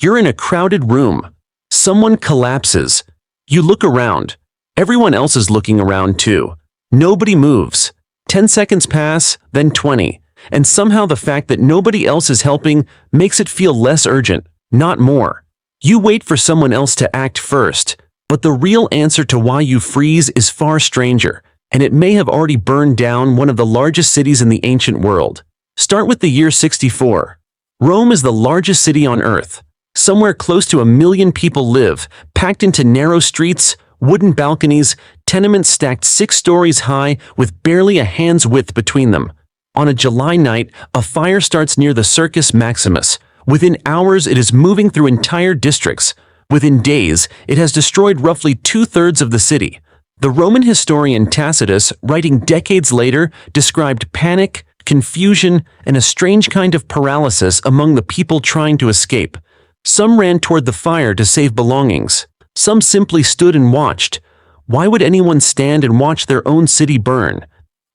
You're in a crowded room. Someone collapses. You look around. Everyone else is looking around too. Nobody moves. 10 seconds pass, then 20. And somehow the fact that nobody else is helping makes it feel less urgent, not more. You wait for someone else to act first. But the real answer to why you freeze is far stranger, and it may have already burned down one of the largest cities in the ancient world. Start with the year 64. Rome is the largest city on Earth. Somewhere close to 1 million people live, packed into narrow streets, wooden balconies, tenements stacked 6 stories high with barely a hand's width between them. On a July night, a fire starts near the Circus Maximus. Within hours, it is moving through entire districts. Within days, it has destroyed roughly 2/3 of the city. The Roman historian Tacitus, writing decades later, described panic, confusion, and a strange kind of paralysis among the people trying to escape. Some ran toward the fire to save belongings. Some simply stood and watched. Why would anyone stand and watch their own city burn?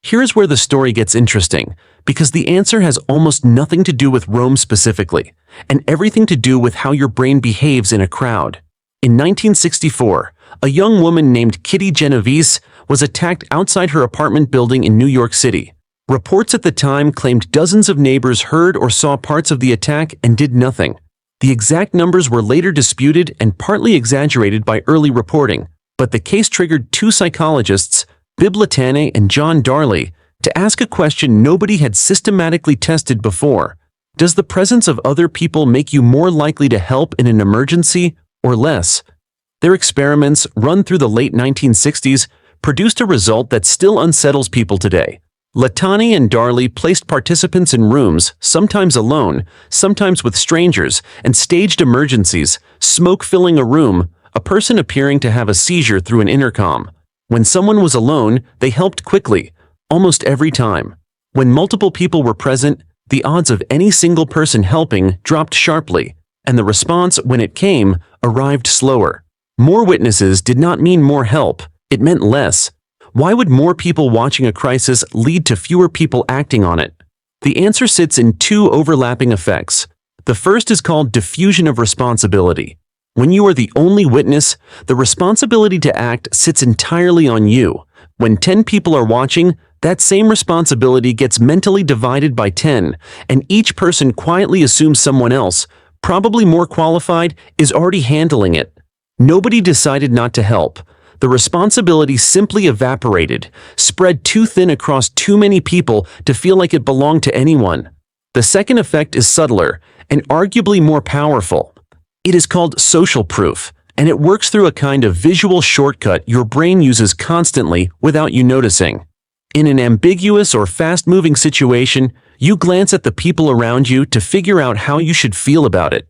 Here's where the story gets interesting, because the answer has almost nothing to do with Rome specifically, and everything to do with how your brain behaves in a crowd. In 1964, a young woman named Kitty Genovese was attacked outside her apartment building in New York City. Reports at the time claimed dozens of neighbors heard or saw parts of the attack and did nothing. The exact numbers were later disputed and partly exaggerated by early reporting, but the case triggered 2 psychologists, Bibb Latané and John Darley, to ask a question nobody had systematically tested before. Does the presence of other people make you more likely to help in an emergency or less? Their experiments, run through the late 1960s, produced a result that still unsettles people today. Latané and Darley placed participants in rooms, sometimes alone, sometimes with strangers, and staged emergencies, smoke filling a room, a person appearing to have a seizure through an intercom. When someone was alone, they helped quickly, almost every time. When multiple people were present, the odds of any single person helping dropped sharply, and the response, when it came, arrived slower. More witnesses did not mean more help, it meant less. Why would more people watching a crisis lead to fewer people acting on it? The answer sits in 2 overlapping effects. The first is called diffusion of responsibility. When you are the only witness, the responsibility to act sits entirely on you. When 10 people are watching, that same responsibility gets mentally divided by 10, and each person quietly assumes someone else, probably more qualified, is already handling it. Nobody decided not to help. The responsibility simply evaporated, spread too thin across too many people to feel like it belonged to anyone. The second effect is subtler and arguably more powerful. It is called social proof, and it works through a kind of visual shortcut your brain uses constantly without you noticing. In an ambiguous or fast-moving situation, you glance at the people around you to figure out how you should feel about it.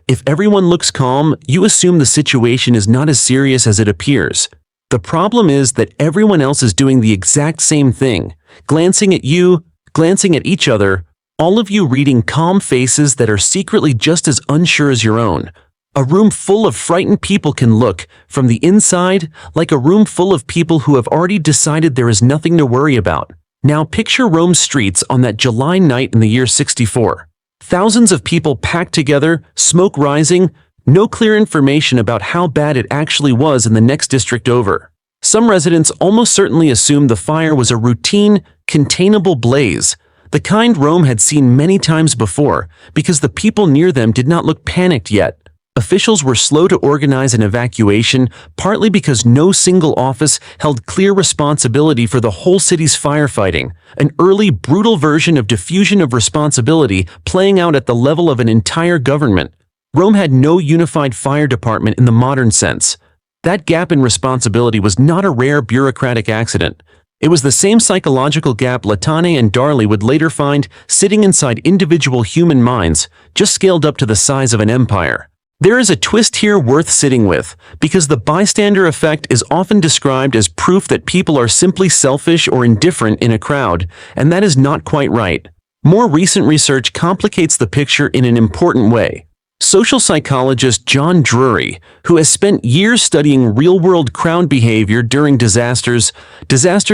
If everyone looks calm, you assume the situation is not as serious as it appears. The problem is that everyone else is doing the exact same thing, glancing at you, glancing at each other, all of you reading calm faces that are secretly just as unsure as your own. A room full of frightened people can look, from the inside, like a room full of people who have already decided there is nothing to worry about. Now picture Rome's streets on that July night in the year 64. Thousands of people packed together, smoke rising, no clear information about how bad it actually was in the next district over. Some residents almost certainly assumed the fire was a routine, containable blaze, the kind Rome had seen many times before, because the people near them did not look panicked yet. Officials were slow to organize an evacuation, partly because no single office held clear responsibility for the whole city's firefighting, an early, brutal version of diffusion of responsibility playing out at the level of an entire government. Rome had no unified fire department in the modern sense. That gap in responsibility was not a rare bureaucratic accident. It was the same psychological gap Latané and Darley would later find sitting inside individual human minds, just scaled up to the size of an empire. There is a twist here worth sitting with, because the bystander effect is often described as proof that people are simply selfish or indifferent in a crowd, and that is not quite right. More recent research complicates the picture in an important way. Social psychologist John Drury, who has spent years studying real-world crowd behavior during disasters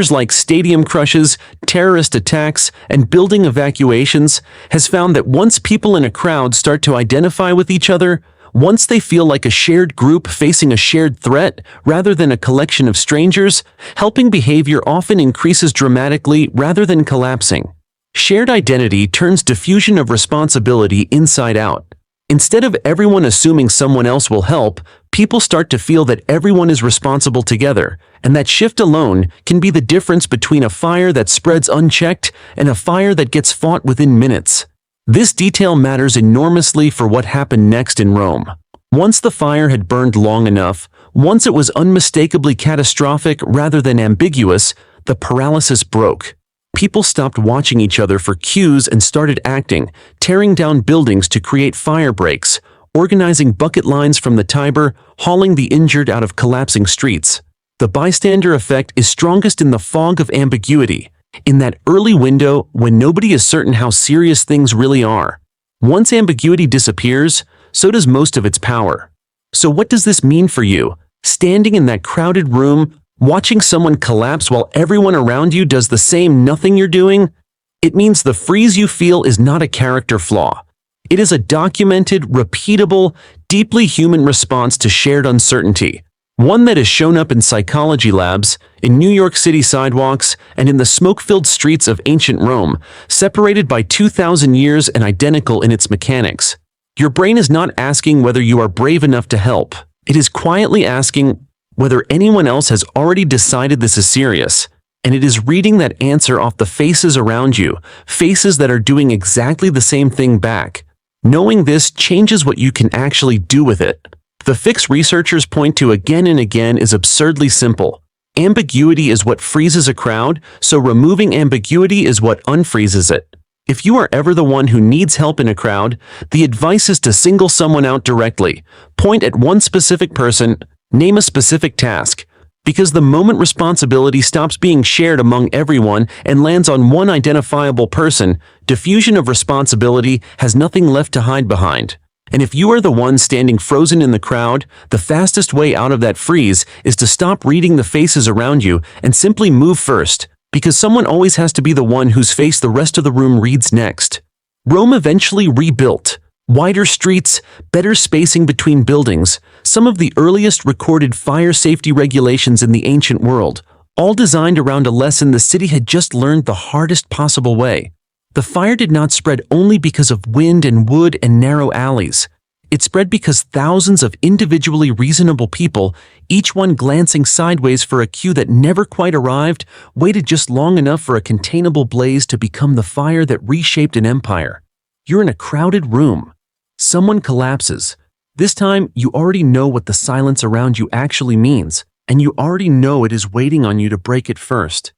like stadium crushes, terrorist attacks, and building evacuations, has found that once people in a crowd start to identify with each other, Once they feel like a shared group facing a shared threat rather than a collection of strangers, helping behavior often increases dramatically rather than collapsing. Shared identity turns diffusion of responsibility inside out. Instead of everyone assuming someone else will help, people start to feel that everyone is responsible together, and that shift alone can be the difference between a fire that spreads unchecked and a fire that gets fought within minutes. This detail matters enormously for what happened next in Rome. Once the fire had burned long enough, once it was unmistakably catastrophic rather than ambiguous, the paralysis broke. People stopped watching each other for cues and started acting, tearing down buildings to create fire breaks, organizing bucket lines from the Tiber, hauling the injured out of collapsing streets. The bystander effect is strongest in the fog of ambiguity, in that early window when nobody is certain how serious things really are. Once ambiguity disappears, so does most of its power. So what does this mean for you? Standing in that crowded room, watching someone collapse while everyone around you does the same nothing you're doing? It means the freeze you feel is not a character flaw. It is a documented, repeatable, deeply human response to shared uncertainty. One that has shown up in psychology labs, in New York City sidewalks, and in the smoke-filled streets of ancient Rome, separated by 2,000 years and identical in its mechanics. Your brain is not asking whether you are brave enough to help. It is quietly asking whether anyone else has already decided this is serious, and it is reading that answer off the faces around you, faces that are doing exactly the same thing back. Knowing this changes what you can actually do with it. The fix researchers point to again and again is absurdly simple. Ambiguity is what freezes a crowd, so removing ambiguity is what unfreezes it. If you are ever the one who needs help in a crowd, the advice is to single someone out directly, point at one specific person, name a specific task, because the moment responsibility stops being shared among everyone and lands on one identifiable person, diffusion of responsibility has nothing left to hide behind. And if you are the one standing frozen in the crowd, the fastest way out of that freeze is to stop reading the faces around you and simply move first, because someone always has to be the one whose face the rest of the room reads next. Rome eventually rebuilt. Wider streets, better spacing between buildings, some of the earliest recorded fire safety regulations in the ancient world, all designed around a lesson the city had just learned the hardest possible way. The fire did not spread only because of wind and wood and narrow alleys. It spread because thousands of individually reasonable people, each one glancing sideways for a cue that never quite arrived, waited just long enough for a containable blaze to become the fire that reshaped an empire. You're in a crowded room. Someone collapses. This time, you already know what the silence around you actually means, and you already know it is waiting on you to break it first.